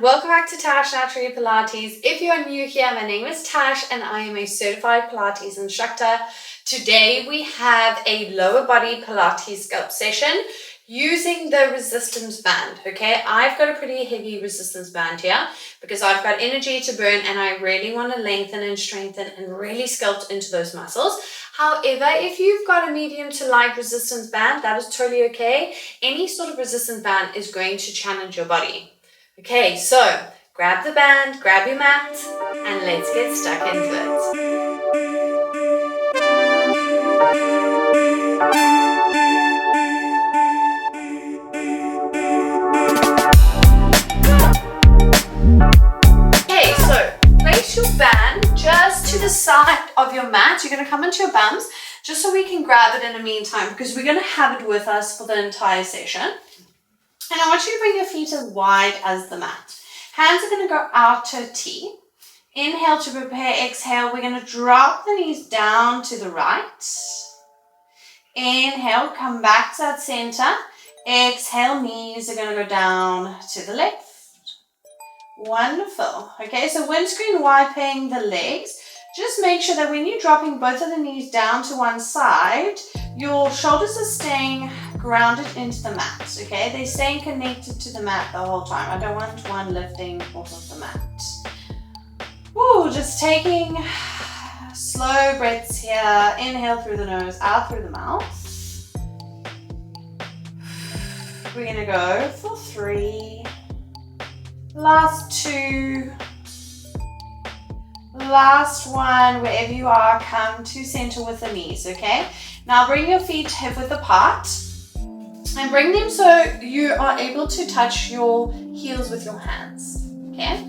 welcome back to Tash Naturally Pilates. If you are new here, my name is Tash and I am a certified Pilates instructor. Today we have a lower body Pilates Sculpt session using the resistance band, okay? I've got a pretty heavy resistance band here because I've got energy to burn and I really want to lengthen and strengthen and really sculpt into those muscles. However, if you've got a medium to light resistance band, that is totally okay. Any sort of resistance band is going to challenge your body. Okay, so grab the band, grab your mat, and let's get stuck into it. Okay, so place your band just to the side of your mat. You're going to come into your bums just so we can grab it in the meantime because we're going to have it with us for the entire session. And I want you to bring your feet as wide as the mat. Hands are going to go out to a T. Inhale to prepare, exhale. We're going to drop the knees down to the right. Inhale, come back to that center. Exhale, knees are going to go down to the left. Wonderful. Okay, so windscreen wiping the legs. Just make sure that when you're dropping both of the knees down to one side, your shoulders are staying grounded into the mat, okay? They're staying connected to the mat the whole time. I don't want one lifting off of the mat. Woo, just taking slow breaths here. Inhale through the nose, out through the mouth. We're gonna go for 3. Last 2. Last 1, wherever you are, come to center with the knees, okay? Now bring your feet hip width apart and bring them so you are able to touch your heels with your hands, okay?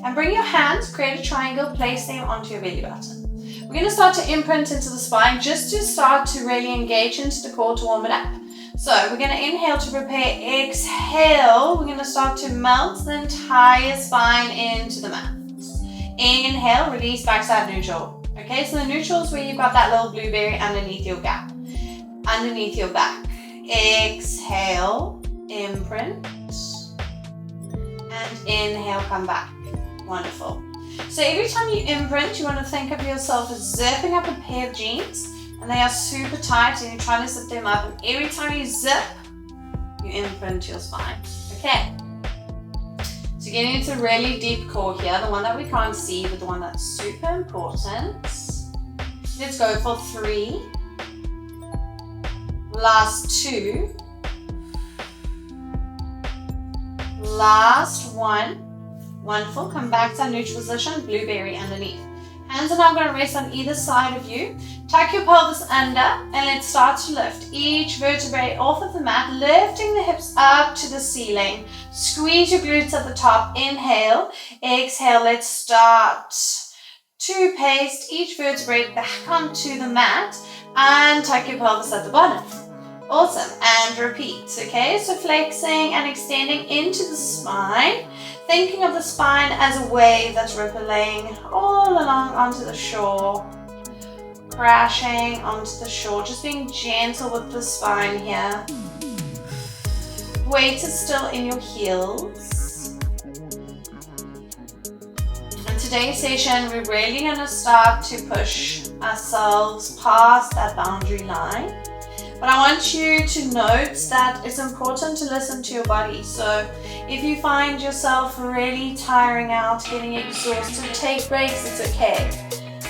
And bring your hands, create a triangle, place them onto your belly button. We're going to start to imprint into the spine just to start to really engage into the core to warm it up. So we're going to inhale to prepare, exhale. We're going to start to melt the entire spine into the mat. Inhale, release backside neutral. Okay, so the neutral is where you've got that little blueberry underneath your gap, underneath your back. Exhale, imprint, and inhale, come back. Wonderful. So every time you imprint, you want to think of yourself as zipping up a pair of jeans, and they are super tight, and you're trying to zip them up, and every time you zip, you imprint your spine. Okay. So getting into really deep core here, the one that we can't see, but the one that's super important. Let's go for 3. Last 2. Last 1. Wonderful. Come back to our neutral position, blueberry underneath. Hands are now going to rest on either side of you. Tuck your pelvis under and let's start to lift each vertebrae off of the mat, lifting the hips up to the ceiling. Squeeze your glutes at the top. Inhale, exhale. Let's start to paste each vertebrae back onto the mat and tuck your pelvis at the bottom. Awesome. And repeat. Okay, so flexing and extending into the spine. Thinking of the spine as a wave that's rippling all along onto the shore. Crashing onto the shore. Just being gentle with the spine here. Weight is still in your heels. In today's session, we're really going to start to push ourselves past that boundary line. But I want you to note that it's important to listen to your body. So if you find yourself really tiring out, getting exhausted, take breaks, it's okay.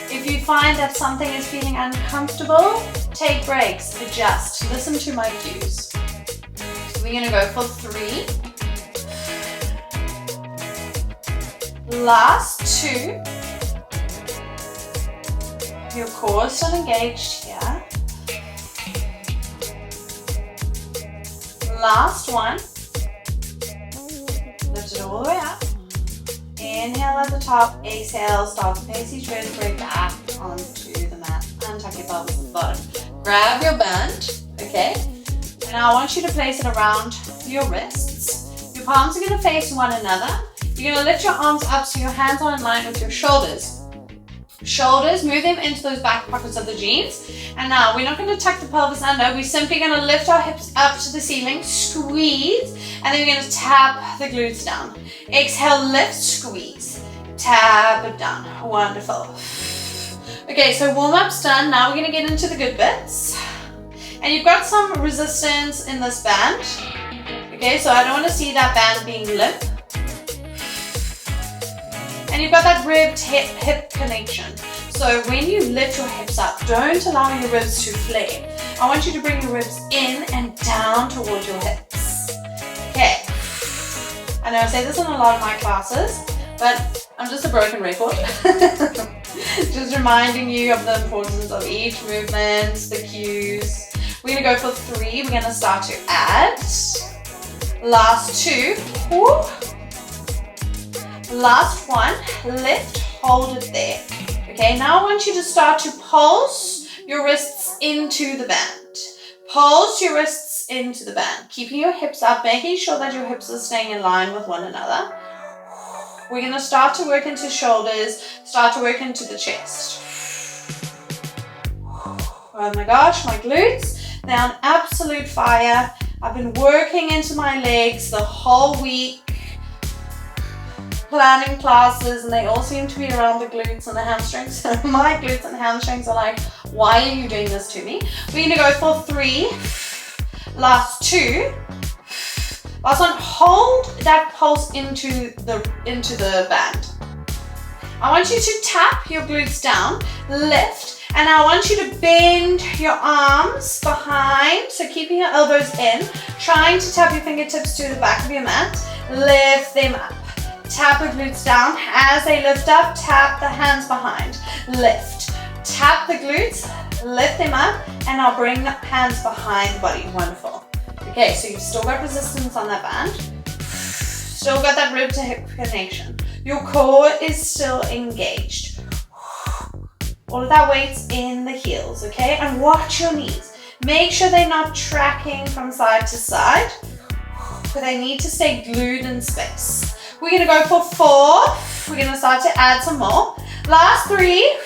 If you find that something is feeling uncomfortable, take breaks, adjust, listen to my cues. So we're going to go for 3. Last 2. Your core is still engaged here. Last 1. Lift it all the way up. Inhale at the top. Exhale. Start to pace each vertebrae back onto the mat. And tuck your pelvis at the bottom. Grab your band. Okay. And now I want you to place it around your wrists. Your palms are going to face one another. You're going to lift your arms up so your hands are in line with your shoulders. Shoulders, move them into those back pockets of the jeans. And now we're not going to tuck the pelvis under. We're simply going to lift our hips up to the ceiling, squeeze, and then we're going to tap the glutes down. Exhale, lift, squeeze, tap it down. Wonderful. Okay, so warm-up's done. Now we're going to get into the good bits. And you've got some resistance in this band. Okay, so I don't want to see that band being limp. And you've got that ribbed hip connection. So when you lift your hips up, don't allow your ribs to flare. I want you to bring your ribs in and down towards your hips. Okay. I know I say this in a lot of my classes, but I'm just a broken record. Just reminding you of the importance of each movement, the cues. We're going to go for 3. We're going to start to add. Last 2. Woo. Last 1, lift, hold it there. Okay, now I want you to start to pulse your wrists into the band. Pulse your wrists into the band, keeping your hips up, making sure that your hips are staying in line with one another. We're going to start to work into shoulders, start to work into the chest. Oh my gosh, my glutes, they're on absolute fire. I've been working into my legs the whole week. Planning classes, and they all seem to be around the glutes and the hamstrings. So my glutes and hamstrings are like, why are you doing this to me? We're gonna go for 3. Last 2. Last one, hold that pulse into the band. I want you to tap your glutes down, lift, and I want you to bend your arms behind, so keeping your elbows in, trying to tap your fingertips to the back of your mat, lift them up. Tap the glutes down. As they lift up, tap the hands behind. Lift. Tap the glutes, lift them up, and I'll bring the hands behind the body. Wonderful. Okay, so you've still got resistance on that band. Still got that rib to hip connection. Your core is still engaged. All of that weight's in the heels, okay? And watch your knees. Make sure they're not tracking from side to side, but they need to stay glued in space. We're going to go for 4. We're going to start to add some more. Last 3.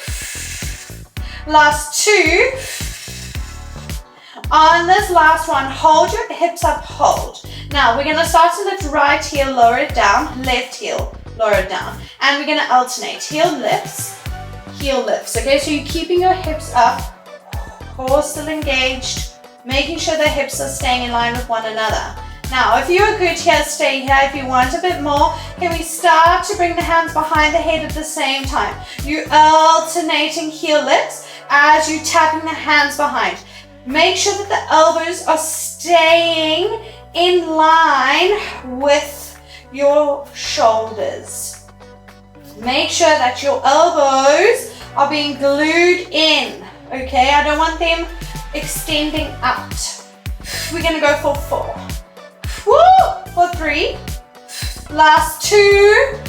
Last 2. On this last one, hold your hips up, hold. Now, we're going to start to lift right heel, lower it down, left heel, lower it down. And we're going to alternate. Heel lifts, okay? So you're keeping your hips up, core still engaged, making sure the hips are staying in line with one another. Now, if you're good here, stay here. If you want a bit more, can we start to bring the hands behind the head at the same time? You're alternating heel lifts as you're tapping the hands behind. Make sure that the elbows are staying in line with your shoulders. Make sure that your elbows are being glued in, okay? I don't want them extending out. We're gonna go for 4. Woo! For 3. Last 2.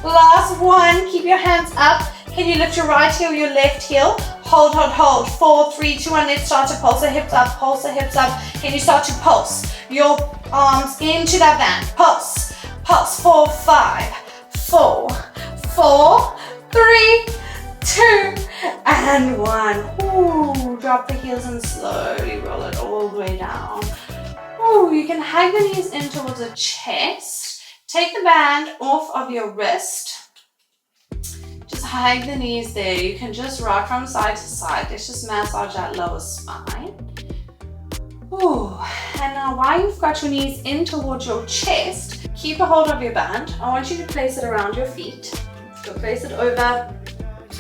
Last 1. Keep your hands up. Can you lift your right heel, your left heel? Hold, hold, hold. 4, 3, 2, 1. Let's start to pulse the hips up. Pulse the hips up. Can you start to pulse your arms into that band? Pulse. Pulse. 4, 5, 4, 4, 3, 2, and 1. Ooh, drop the heels and slowly roll it all the way down. Ooh, you can hug the knees in towards the chest. Take the band off of your wrist. Just hug the knees there. You can just rock from side to side. Let's just massage that lower spine. Ooh, and now while you've got your knees in towards your chest, keep a hold of your band. I want you to place it around your feet. So place it over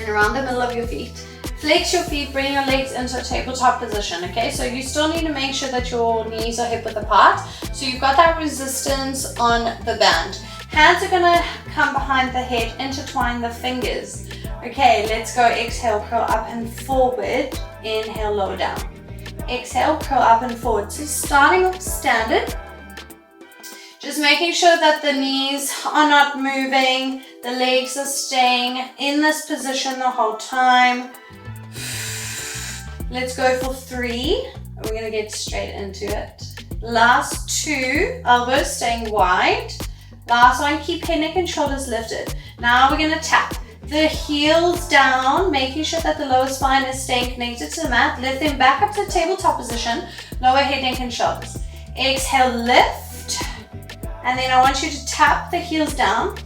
and around the middle of your feet. Flex your feet, bring your legs into a tabletop position, okay? So you still need to make sure that your knees are hip width apart. So you've got that resistance on the band. Hands are gonna come behind the head, intertwine the fingers. Okay, let's go. Exhale, curl up and forward. Inhale, lower down. Exhale, curl up and forward. So starting off standard. Just making sure that the knees are not moving, the legs are staying in this position the whole time. Let's go for 3. We're going to get straight into it. Last 2, elbows staying wide. Last one, keep head, neck, and shoulders lifted. Now we're going to tap. the heels down, making sure that the lower spine is staying connected to the mat. Lift them back up to tabletop position, lower head, neck, and shoulders. Exhale, lift. And then I want you to tap the heels down.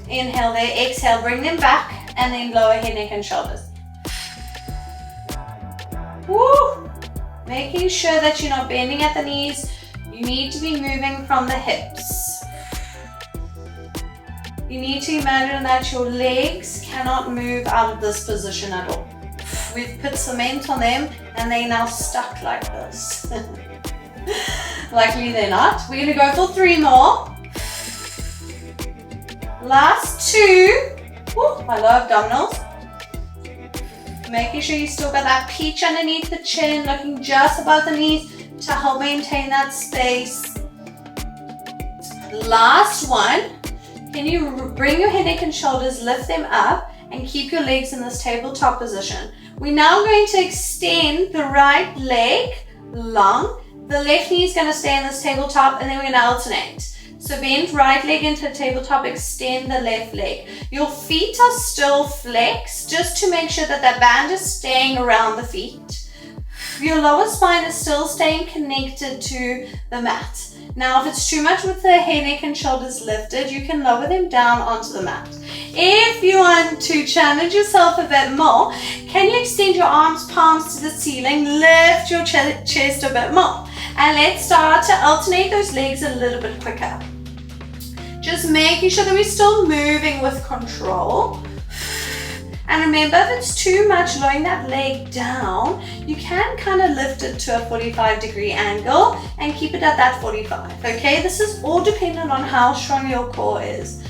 Inhale there, exhale, bring them back, and then lower head, neck, and shoulders. Woo! Making sure that you're not bending at the knees. You need to be moving from the hips. You need to imagine that your legs cannot move out of this position at all. We've put cement on them and they're now stuck like this. Luckily they're not. We're going to go for 3 more. Last 2. Woo, my low abdominals. Making sure you still got that peach underneath the chin, looking just above the knees to help maintain that space. Last one. Can you bring your head, neck, and shoulders, lift them up, and keep your legs in this tabletop position. We're now going to extend the right leg long. The left knee is going to stay in this tabletop, and then we're going to alternate. So bend right leg into the tabletop, extend the left leg. Your feet are still flexed, just to make sure that that band is staying around the feet. Your lower spine is still staying connected to the mat. Now, if it's too much with the head, neck, and shoulders lifted, you can lower them down onto the mat. If you want to challenge yourself a bit more, can you extend your arms, palms to the ceiling, lift your chest a bit more? And let's start to alternate those legs a little bit quicker. Just making sure that we're still moving with control. And remember, if it's too much lowering that leg down, you can kind of lift it to a 45-degree angle and keep it at that 45, okay? This is all dependent on how strong your core is.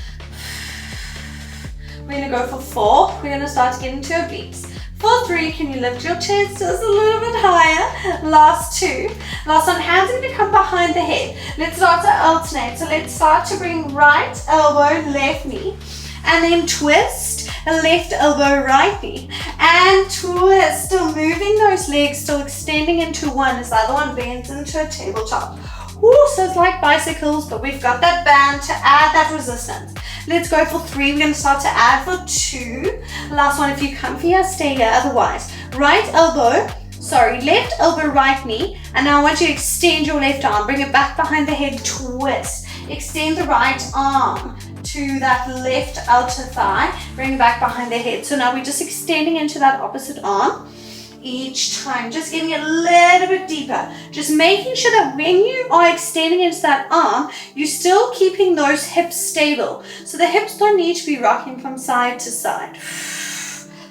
We're gonna go for 4. We're gonna start to get into obliques. For 3, can you lift your chest just a little bit higher? Last 2. Last one, hands are gonna come behind the head. Let's start to alternate. So let's start to bring right elbow, left knee, and then twist. Left elbow, right knee, and twist. Still moving those legs, still extending into one as the other one bends into a tabletop. Ooh, so it's like bicycles, but we've got that band to add that resistance. Let's go for 3. We're going to start to add for 2. Last one, if you're comfy, stay here. Otherwise, left elbow, right knee, and now I want you to extend your left arm. Bring it back behind the head, twist. Extend the right arm to that left outer thigh, bring it back behind the head. So now we're just extending into that opposite arm each time, just getting a little bit deeper, just making sure that when you are extending into that arm, you're still keeping those hips stable. So the hips don't need to be rocking from side to side.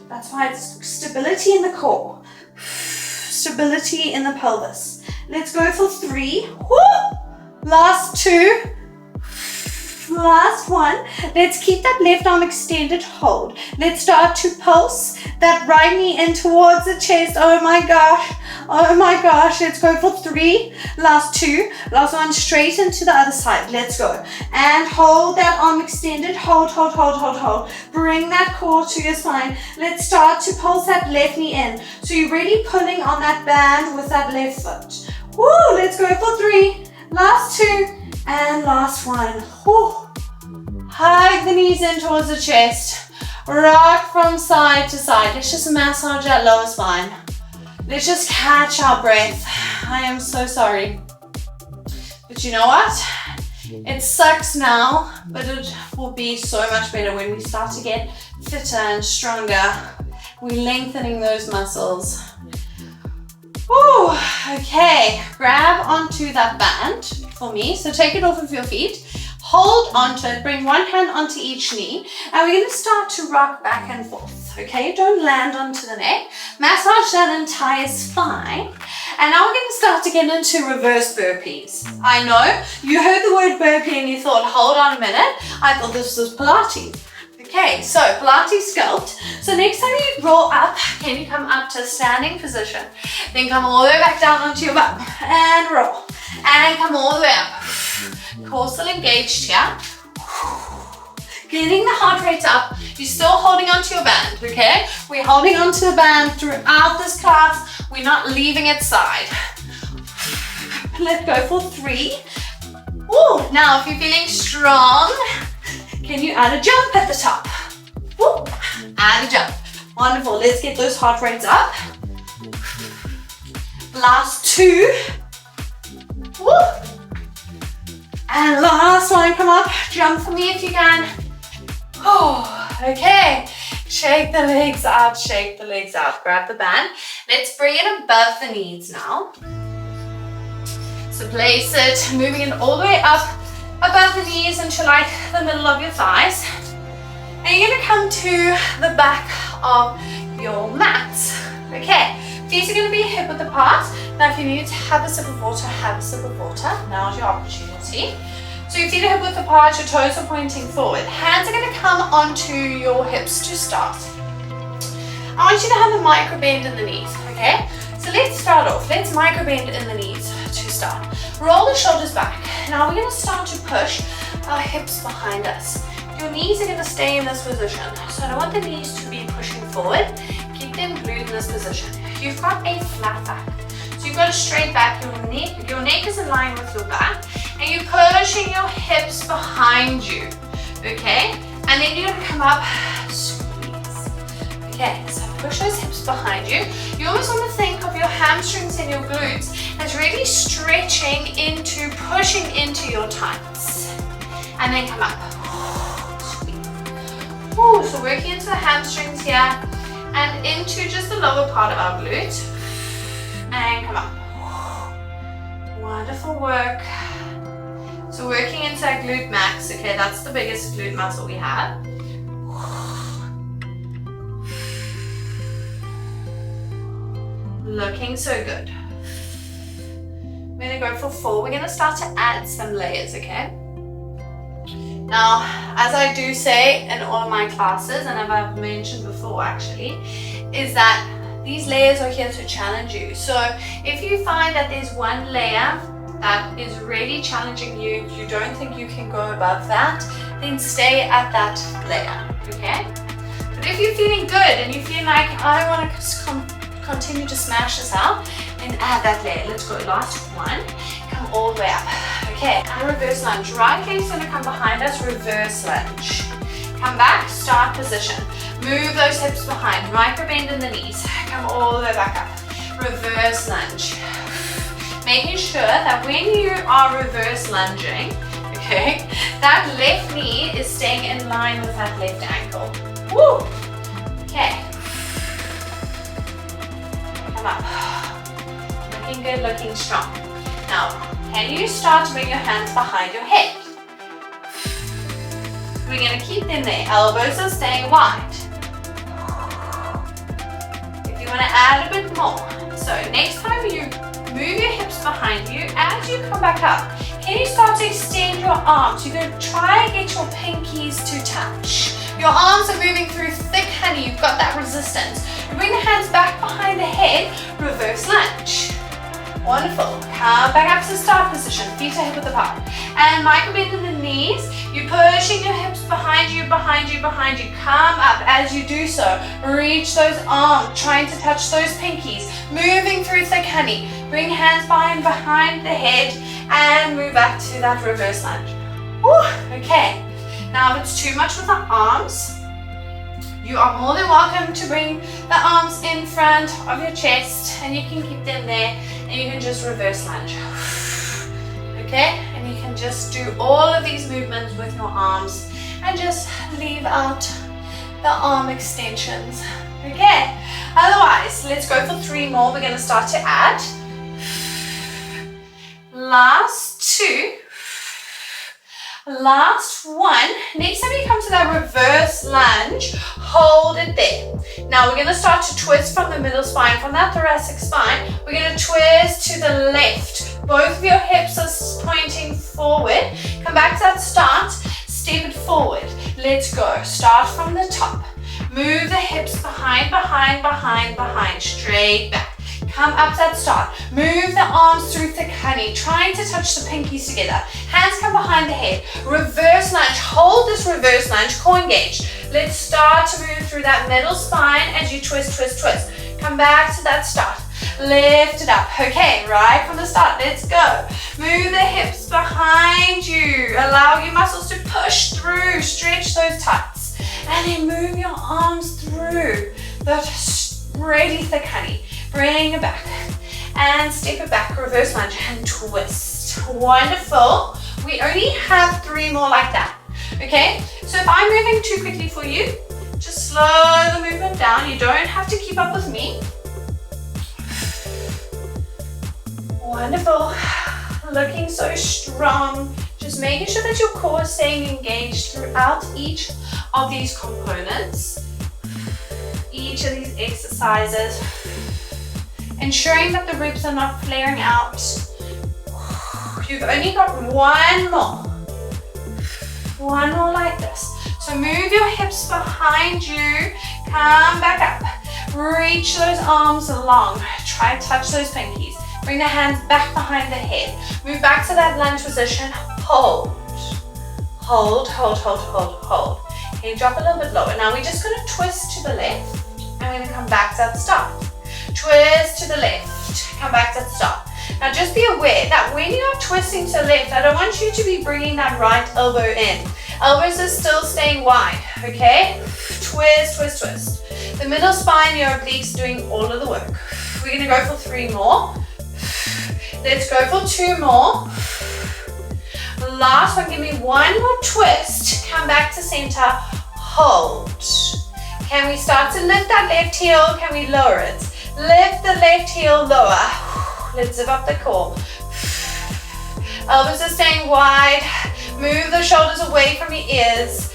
That's why it's stability in the core, stability in the pelvis. Let's go for 3. Woo! Last 2. Last one. Let's keep that left arm extended, hold. Let's start to pulse that right knee in towards the chest. Oh my gosh. Let's go for 3. Last 2. Last one, straight into the other side. Let's go. And hold that arm extended, hold. Bring that core to your spine. Let's start to pulse that left knee in. So you're really pulling on that band with that left foot. Woo, let's go for 3. Last 2. And last one. Whew. Hug the knees in towards the chest. Rock from side to side. Let's just massage that lower spine. Let's just catch our breath. I am so sorry. But you know what? It sucks now, but it will be so much better when we start to get fitter and stronger. We're lengthening those muscles. Whew. Okay, grab onto that band for me. So take it off of your feet, hold onto it, bring one hand onto each knee, and we're going to start to rock back and forth, okay? Don't land onto the neck. Massage that entire spine. And now we're going to start to get into reverse burpees. I know, you heard the word burpee and you thought, hold on a minute, I thought this was Pilates. Okay, so Pilates Sculpt. So next time you roll up, can you come up to a standing position? Then come all the way back down onto your butt and roll. And come all the way up. Core still engaged here. Getting the heart rate up. You're still holding onto your band, okay? We're holding onto the band throughout this class. We're not leaving it side. Let's go for 3. Ooh, now if you're feeling strong, can you add a jump at the top? Woo. and a jump. Wonderful. Let's get those heart rates up. Last 2. Woo. And last one, come up, jump for me if you can. Oh, okay. Shake the legs out, shake the legs out. Grab the band. Let's bring it above the knees now. So place it, moving it all the way up above the knees into like the middle of your thighs. And you're gonna come to the back of your mat. Okay, feet are gonna be hip width apart. Now if you need to have a sip of water, have a sip of water. Now's your opportunity. So your feet are hip width apart, your toes are pointing forward. Hands are gonna come onto your hips to start. I want you to have a micro bend in the knees, okay? So let's start off. Let's micro bend in the knees to start. Roll the shoulders back. Now we're gonna start to push our hips behind us. Your knees are gonna stay in this position. So I don't want the knees to be pushing forward. Keep them glued in this position. You've got a flat back. So you've got a straight back. Your neck is in line with your back. And you're pushing your hips behind you. Okay? And then you're gonna come up, squeeze. Okay, so push those hips behind you. You always want to think of your hamstrings and your glutes as really stretching into, pushing into your tights. And then come up. Squeeze. Ooh, so working into the hamstrings here and into just the lower part of our glute. And come up. Wonderful work. So working into our glute max, okay, that's the biggest glute muscle we have. Looking so good. We're gonna go for 4. We're gonna start to add some layers, okay? Now, as I do say in all of my classes, and I've mentioned before actually, is that these layers are here to challenge you. So if you find that there's one layer that is really challenging you, you don't think you can go above that, then stay at that layer, okay? But if you're feeling good and you feel like I want to continue to smash this out, then add that layer. Let's go, last one, come all the way up. Okay, and reverse lunge. Right leg's gonna come behind us, reverse lunge. Come back, start position. Move those hips behind, micro bend in the knees. Come all the way back up, reverse lunge. Making sure that when you are reverse lunging, okay, that left knee is staying in line with that left ankle. Woo! Okay. Come up. Looking good, looking strong. Now, can you start to bring your hands behind your head? We're going to keep them there. Elbows are staying wide. If you want to add a bit more. So next time you move your hips behind you, as you come back up, can you start to extend your arms? You're going to try and get your pinkies to touch. Your arms are moving through thick honey. You've got that resistance. You bring the hands back behind the head, reverse lunge. Wonderful. Come back up to the start position. Feet are hip width apart. And micro bend in the knees. You're pushing your hips behind you, behind you, behind you. Come up. As you do so, reach those arms, trying to touch those pinkies. Moving through thick honey. Bring hands behind the head and move back to that reverse lunge. Woo, okay. Now if it's too much with the arms, you are more than welcome to bring the arms in front of your chest and you can keep them there and you can just reverse lunge. Okay, and you can just do all of these movements with your arms and just leave out the arm extensions. Okay, otherwise, let's go for 3 more. We're going to start to add. Last 2. Last 1. Next time you come to that reverse lunge, hold it there. Now we're going to start to twist from the middle spine, from that thoracic spine. We're going to twist to the left. Both of your hips are pointing forward. Come back to that start. Step it forward. Let's go. Start from the top. Move the hips behind, behind, behind, behind. Straight back. Come up to that start. Move the arms through thick honey, trying to touch the pinkies together. Hands come behind the head. Reverse lunge. Hold this reverse lunge. Core engaged. Let's start to move through that middle spine as you twist, twist, twist. Come back to that start. Lift it up. Okay, right from the start. Let's go. Move the hips behind you. Allow your muscles to push through. Stretch those tights. And then move your arms through that really thick honey. Bring it back and step it back, reverse lunge and twist. Wonderful. We only have 3 more like that. Okay, so if I'm moving too quickly for you, just slow the movement down. You don't have to keep up with me. Wonderful. Looking so strong. Just making sure that your core is staying engaged throughout each of these components, each of these exercises. Ensuring that the ribs are not flaring out. You've only got 1 more. 1 more like this. So move your hips behind you. Come back up. Reach those arms long. Try to touch those pinkies. Bring the hands back behind the head. Move back to that lunge position. Hold. Hold, hold, hold, hold, hold. Okay, drop a little bit lower. Now we're just going to twist to the left. And we're going to come back to that start. Twist to the left. Come back to that start. Now just be aware that when you are twisting to the left, I don't want you to be bringing that right elbow in. Elbows are still staying wide, okay? Twist, twist, twist. The middle spine, your obliques doing all of the work. We're going to go for 3 more. Let's go for 2 more. Last one, give me 1 more twist. Come back to center, hold. Can we start to lift that left heel? Can we lower it? Lift the left heel lower. Let's zip up the core. Elbows are staying wide. Move the shoulders away from your ears.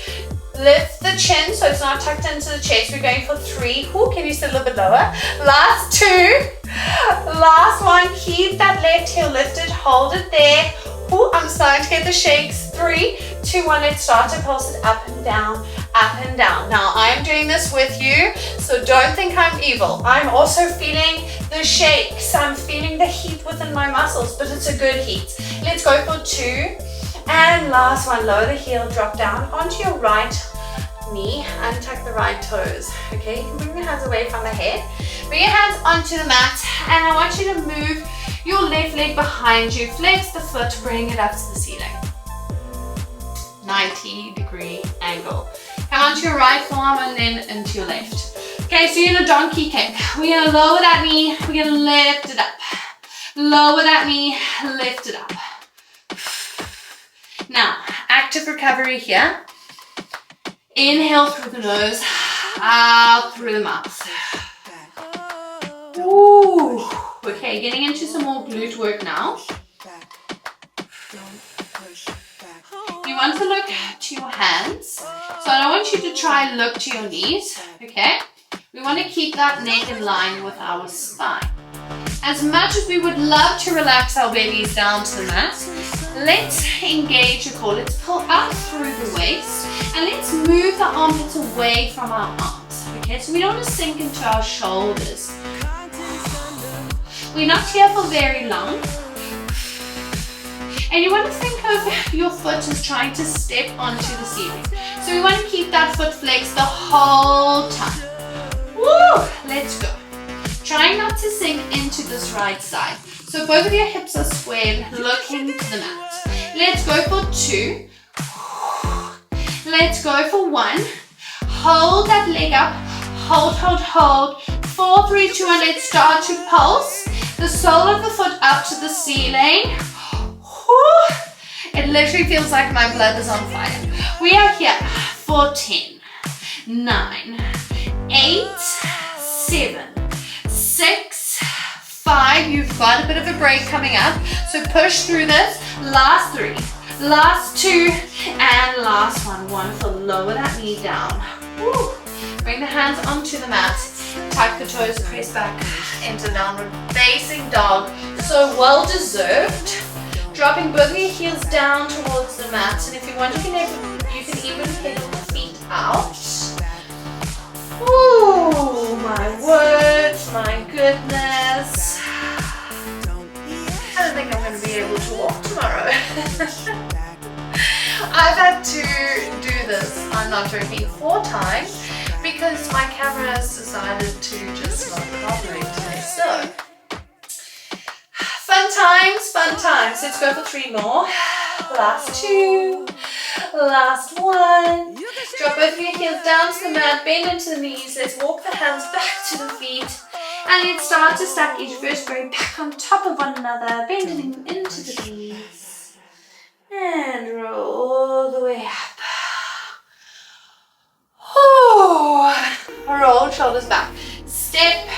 Lift the chin so it's not tucked into the chest. We're going for 3. Ooh, can you sit a little bit lower? Last 2. Last one. Keep that left heel lifted. Hold it there. Ooh, I'm starting to get the shakes. 3, 2, 1. Let's start to pulse it up and down, up and down. Now I'm doing this with you, so don't think I'm evil. I'm also feeling the shakes. I'm feeling the heat within my muscles, but it's a good heat. Let's go for 2. And last one, lower the heel, drop down onto your right knee, untuck the right toes. Okay, you can bring your hands away from the head. Bring your hands onto the mat, and I want you to move your left leg behind you. Flex the foot, bring it up to the ceiling. 90-degree angle. Come onto your right forearm and then into your left. Okay, so you're in a donkey kick. We're gonna lower that knee, we're gonna lift it up. Lower that knee, lift it up. Now, active recovery here. Inhale through the nose, out through the mouth. Ooh. Okay, getting into some more glute work now. You want to look to your hands. So I don't want you to try and look to your knees, okay? We want to keep that neck in line with our spine. As much as we would love to relax our bellies down to the mat, let's engage your core. Let's pull up through the waist and let's move the armpits away from our arms. Okay, so we don't want to sink into our shoulders. We're not here for very long. And you want to think of your foot as trying to step onto the ceiling. So we want to keep that foot flexed the whole time. Woo! Let's go. Trying not to sink into this right side. So both of your hips are squared, looking to the mat. Let's go for 2. Let's go for 1. Hold that leg up. Hold, hold, hold. 4, 3, 2, 1. Let's start to pulse. The sole of the foot up to the ceiling. It literally feels like my blood is on fire. We are here for 10, 9, 8, 7, 6, 5. You've got a bit of a break coming up, so push through this. Last 3, last 2, and last one. Wonderful. Lower that knee down. Woo. Bring the hands onto the mat. Tuck the toes, press back into downward facing dog. So well deserved. Dropping both of your heels down towards the mat, and if you want, you can even hit the feet out. Oh my word, my goodness. I don't think I'm going to be able to walk tomorrow. I've had to do this, I'm not joking, 4 times because my camera has decided to just not cooperate today. So, fun times, fun times. Let's go for 3 more. Last 2, last 1. Drop both of your heels look down to the mat, bend into the knees. Let's walk the hands back to the feet. And let's start to stack each vertebrae back on top of one another, bending into the knees. And roll all the way up. Roll shoulders back. Step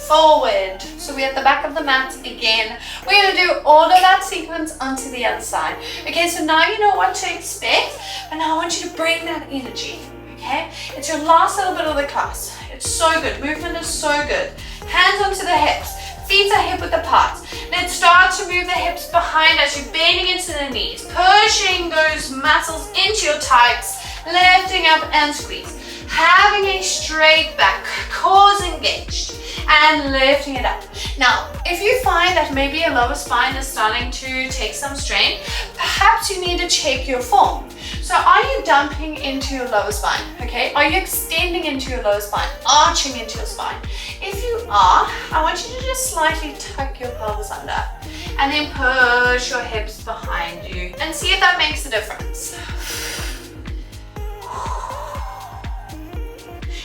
forward. So we're at the back of the mat again. We're going to do all of that sequence onto the other side. Okay, so now you know what to expect, but now I want you to bring that energy. Okay, it's your last little bit of the class. It's so good. Movement is so good. Hands onto the hips. Feet are hip width apart. Let's start to move the hips behind as you're bending into the knees. Pushing those muscles into your tights. Lifting up and squeeze. Having a straight back. Cores engaged. And lifting it up. Now, if you find that maybe your lower spine is starting to take some strain, perhaps you need to check your form. So are you dumping into your lower spine? Okay, are you extending into your lower spine, arching into your spine? If you are, I want you to just slightly tuck your pelvis under and then push your hips behind you and see if that makes a difference.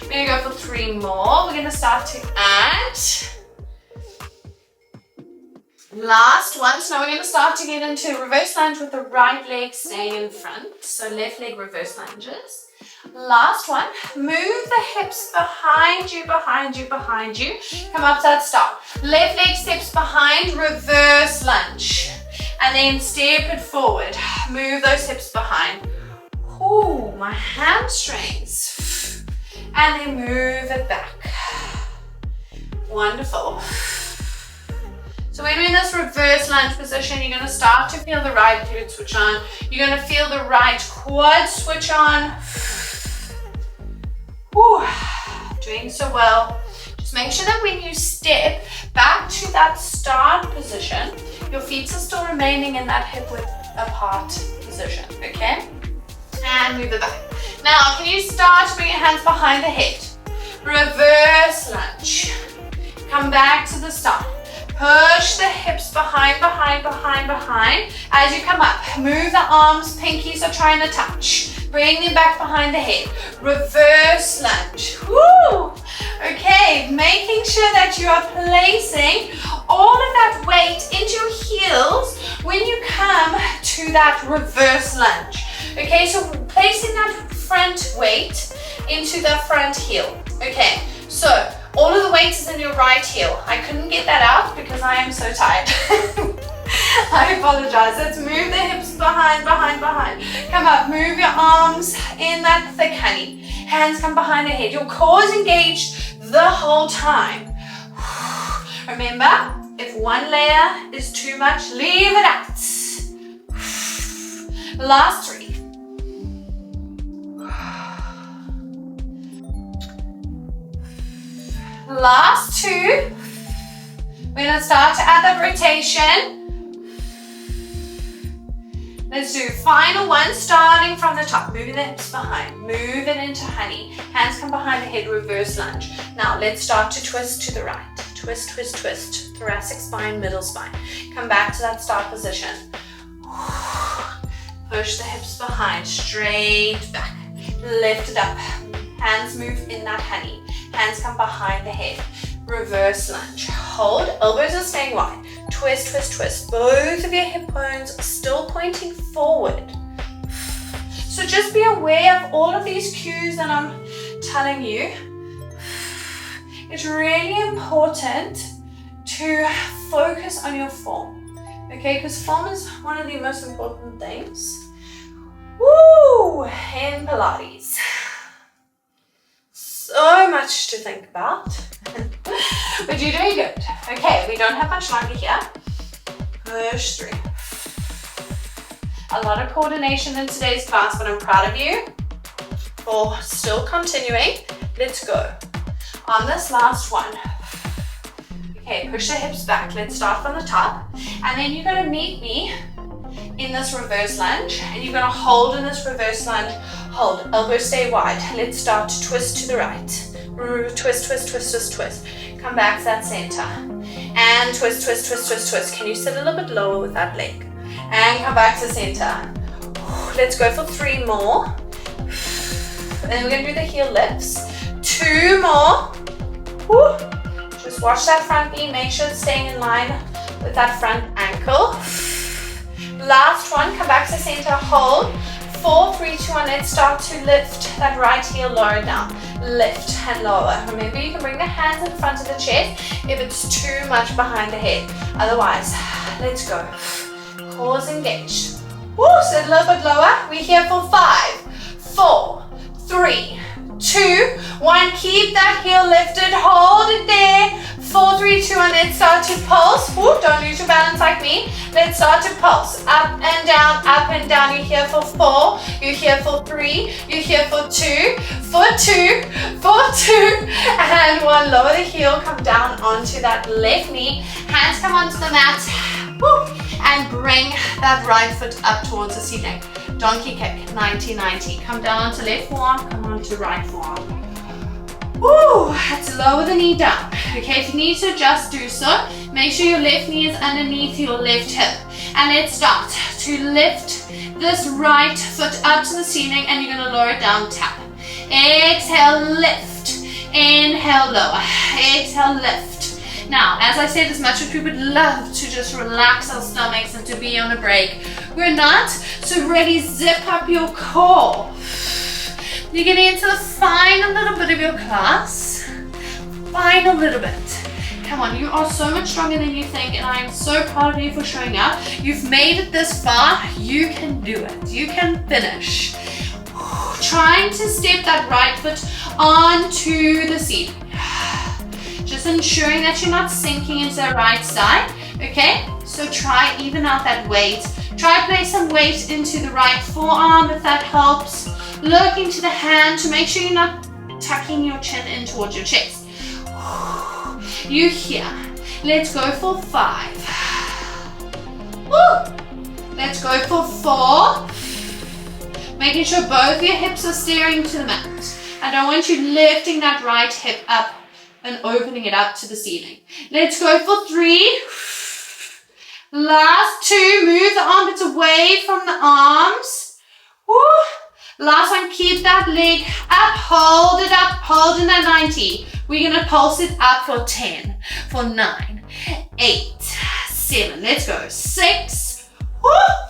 We're going to go for 3 more. We're going to start to add. Last one. So now we're going to start to get into reverse lunge with the right leg staying in front. So left leg reverse lunges. Last one. Move the hips behind you, behind you, behind you. Come up to that start. Left leg steps behind, reverse lunge. And then step it forward. Move those hips behind. Ooh, my hamstrings. And then move it back. Wonderful. So when we're in this reverse lunge position, you're going to start to feel the right glute switch on. You're going to feel the right quad switch on. Whew. Doing so well. Just make sure that when you step back to that start position, your feet are still remaining in that hip width apart position, okay? And move it back. Now, can you start to bring your hands behind the head? Reverse lunge. Come back to the start. Push the hips behind, behind, behind, behind. As you come up, move the arms, pinkies are trying to touch. Bring them back behind the head. Reverse lunge. Woo! Okay, making sure that you are placing all of that weight into your heels when you come to that reverse lunge. Okay, so placing that front weight into the front heel. Okay, so all of the weight is in your right heel. I couldn't get that out because I am so tired. I apologize. Let's move the hips behind, behind, behind. Come up, move your arms in that thick honey. Hands come behind the head. Your core is engaged the whole time. Remember, if one layer is too much, leave it out. Last 3. Last 2. We're going to start to add that rotation. Let's do final one, starting from the top, moving the hips behind, move it into honey. Hands come behind the head, reverse lunge. Now let's start to twist to the right. Twist, twist, twist. Thoracic spine, middle spine. Come back to that start position. Push the hips behind, straight back. Lift it up. Hands move in that honey. Hands come behind the head. Reverse lunge. Hold, elbows are staying wide. Twist, twist, twist. Both of your hip bones are still pointing forward. So just be aware of all of these cues that I'm telling you. It's really important to focus on your form. Okay, because form is one of the most important things. Woo! In Pilates. So much to think about. But you're doing good. Okay, we don't have much longer here. Push through. A lot of coordination in today's class, but I'm proud of you for still continuing. Let's go. On this last one. Okay, push the hips back. Let's start from the top. And then you're going to meet me in this reverse lunge. And you're going to hold in this reverse lunge. Hold, elbows stay wide. Let's start to twist to the right. Twist, twist, twist, twist, twist. Come back to that center. And twist, twist, twist, twist, twist. Can you sit a little bit lower with that leg? And come back to center. Let's go for 3 more. And then we're going to do the heel lifts. 2 more. Woo. Just watch that front knee. Make sure it's staying in line with that front ankle. Last one. Come back to center. Hold. 4, 3, 2, 1. Let's start to lift that right heel, lower it down. Lift and lower. Remember, you can bring the hands in front of the chest if it's too much behind the head. Otherwise, let's go. Cores engaged. Woo, sit a little bit lower. We're here for 5, 4, 3, 2, 1. Keep that heel lifted. Hold it there. 4, 3, 2, 1. Let's start to pulse. Woo, don't lose your balance like me. Let's start to pulse. Up and down, up and down. You're here for 4. You're here for 3. You're here for 2. For 2. For 2. And 1. Lower the heel. Come down onto that left knee. Hands come onto the mat. Woo. And bring that right foot up towards the ceiling. Donkey kick. 90-90. Come down onto left forearm. Come onto right forearm. Woo, let's lower the knee down. Okay, if you need to adjust, do so. Make sure your left knee is underneath your left hip. And let's start to lift this right foot up to the ceiling, and you're going to lower it down, tap. Exhale, lift. Inhale, lower. Exhale, lift. Now, as I said, as much as we would love to just relax our stomachs and to be on a break, we're not. So really zip up your core. You're getting into the final little bit of your class. Final little bit. Come on, you are so much stronger than you think, and I am so proud of you for showing up. You've made it this far. You can do it. You can finish. Trying to step that right foot onto the ceiling. Just ensuring that you're not sinking into the right side. Okay? So try even out that weight. Try place some weight into the right forearm if that helps. Look into the hand to make sure you're not tucking your chin in towards your chest. You here. Let's go for 5. Woo. Let's go for 4. Making sure both your hips are staring to the mat. I don't want you lifting that right hip up and opening it up to the ceiling. Let's go for 3. Last 2. Move the armpits away from the arms. Woo. Last one, keep that leg up, hold it up, hold in that 90. We're gonna pulse it up for 10, for 9, 8, 7, let's go, 6,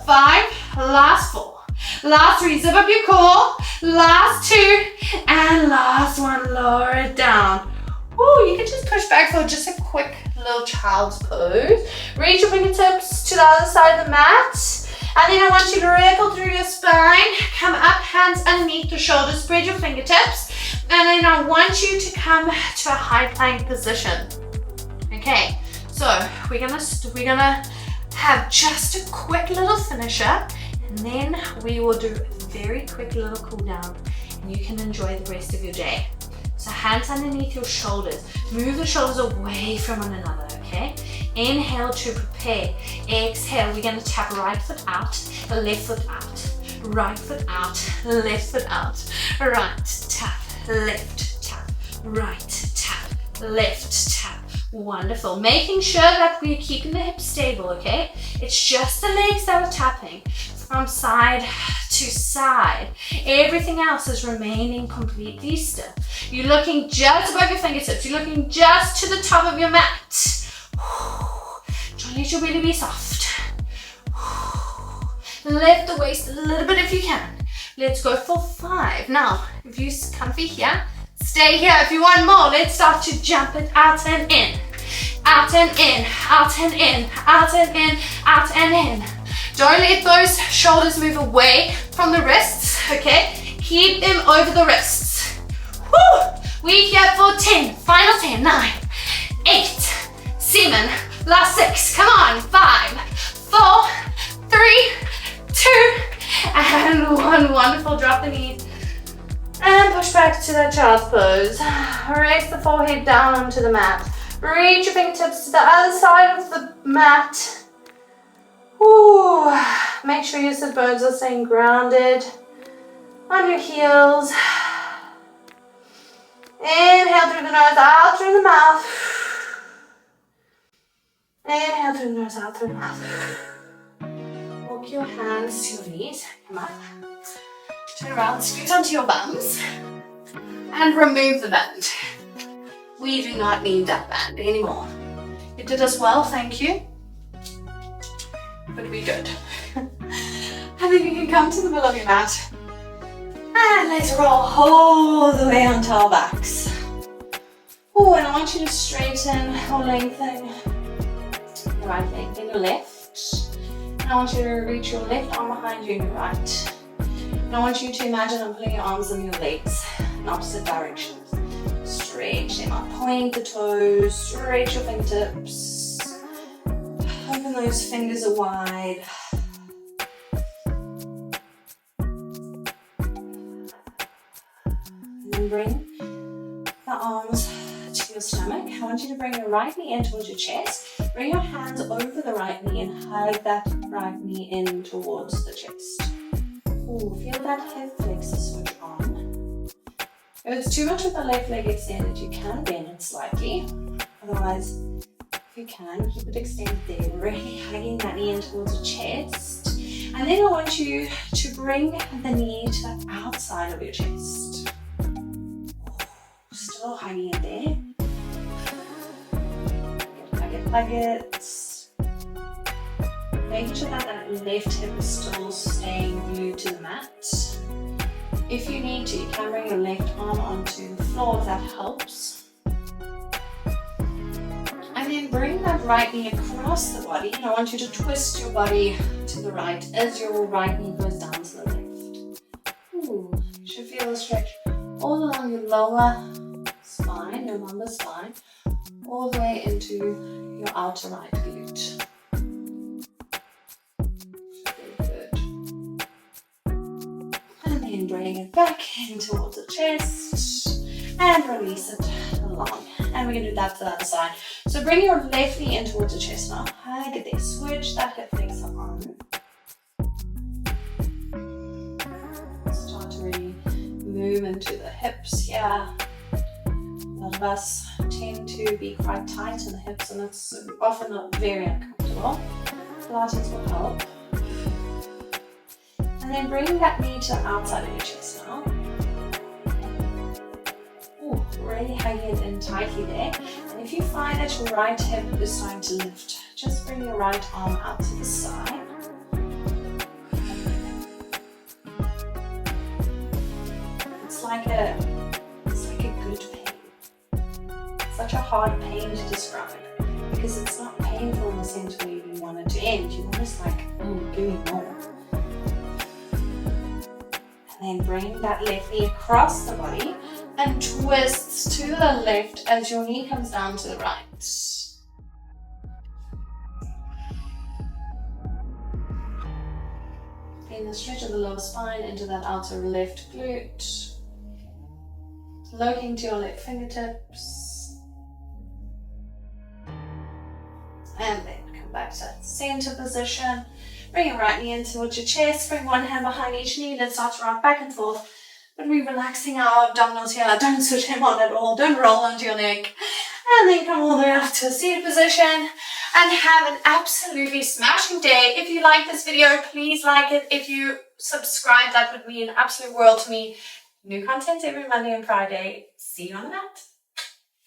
5, last 4, last 3, zip up your core, last 2, and last 1, lower it down. Woo, you can just push back for just a quick little child's pose. Reach your fingertips to the other side of the mat. And then I want you to ripple through your spine, come up, hands underneath the shoulders, spread your fingertips, and then I want you to come to a high plank position. Okay, so we're gonna have just a quick little finisher, and then we will do a very quick little cool down, and you can enjoy the rest of your day. So hands underneath your shoulders, move the shoulders away from one another, okay? Inhale to prepare. Exhale, we're gonna tap right foot out, left foot out, right foot out, left foot out, right, tap, left, tap, right, tap, left, tap. Wonderful. Making sure that we're keeping the hips stable, okay? It's just the legs that are tapping from side to side. Everything else is remaining completely still. You're looking just above your fingertips. You're looking just to the top of your mat. Don't let your belly be soft. Lift the waist a little bit if you can. Let's go for 5. Now, if you're comfy here, stay here. If you want more, let's start to jump it out and in. Out and in, out and in, out and in, out and in. Don't let those shoulders move away from the wrists, okay? Keep them over the wrists. Woo! We're here for 10, final 10, 9, 8, 7, last 6, come on, 5, 4, 3, 2, and 1. Wonderful, drop the knees. And push back to that child's pose. Raise the forehead down onto the mat. Reach your fingertips to the other side of the mat. Woo. Make sure your sit bones are staying grounded on your heels. Inhale through the nose, out through the mouth. Inhale through the nose, out through the mouth. Walk your hands to your knees. Come up. Turn around, scoot onto your bums. And remove the band. We do not need that band anymore. You did as well, thank you. But we're good. And then you can come to the middle of your mat. And let's roll all the way onto our backs. Oh, and I want you to straighten or lengthen your right leg, then your left. And I want you to reach your left arm behind you and your right. And I want you to imagine I'm pulling your arms and your legs in opposite directions. Stretch them up, point the toes, stretch your fingertips. Open those fingers wide. And then bring the arms to your stomach. I want you to bring your right knee in towards your chest. Bring your hands over the right knee and hug that right knee in towards the chest. Ooh, feel that hip flexor switch on. If it's too much with the left leg extended, you can bend it slightly. Otherwise, if you can, keep it extended there. Really hugging that knee in towards the chest. And then I want you to bring the knee to the outside of your chest. Still hugging it there. Hug it. Making sure that that left hip is still staying glued to the mat. If you need to, you can bring your left arm onto the floor if that helps. And then bring that right knee across the body. And I want you to twist your body to the right as your right knee goes down to the left. Ooh, you should feel a stretch all along your lower spine, your lumbar spine, all the way into your outer right glute. And bring it back in towards the chest and release it along. And we're going to do that to the other side. So bring your left knee in towards the chest now. Hug it there. Switch that hip flexor on. Start to really move into the hips here. A lot of us tend to be quite tight in the hips and it's often not very uncomfortable. Pilates will help. And then bring that knee to the outside of your chest now. Ooh, really hugging it in tightly there. And if you find that your right hip is starting to lift, just bring your right arm out to the side. It's like a good pain. Such a hard pain to describe because it's not painful in the sense where you want it to end. You're almost like, give me more. And then bring that left knee across the body and twists to the left as your knee comes down to the right. Feeling the stretch of the lower spine into that outer left glute. Looking to your left fingertips. And then come back to that center position. Bring your right knee in towards your chest. Bring one hand behind each knee. Let's start to rock back and forth. But we're relaxing our abdominals here. Don't switch them on at all. Don't roll onto your neck. And then come all the way up to a seated position. And have an absolutely smashing day. If you like this video, please like it. If you subscribe, that would mean an absolute world to me. New content every Monday and Friday. See you on the mat.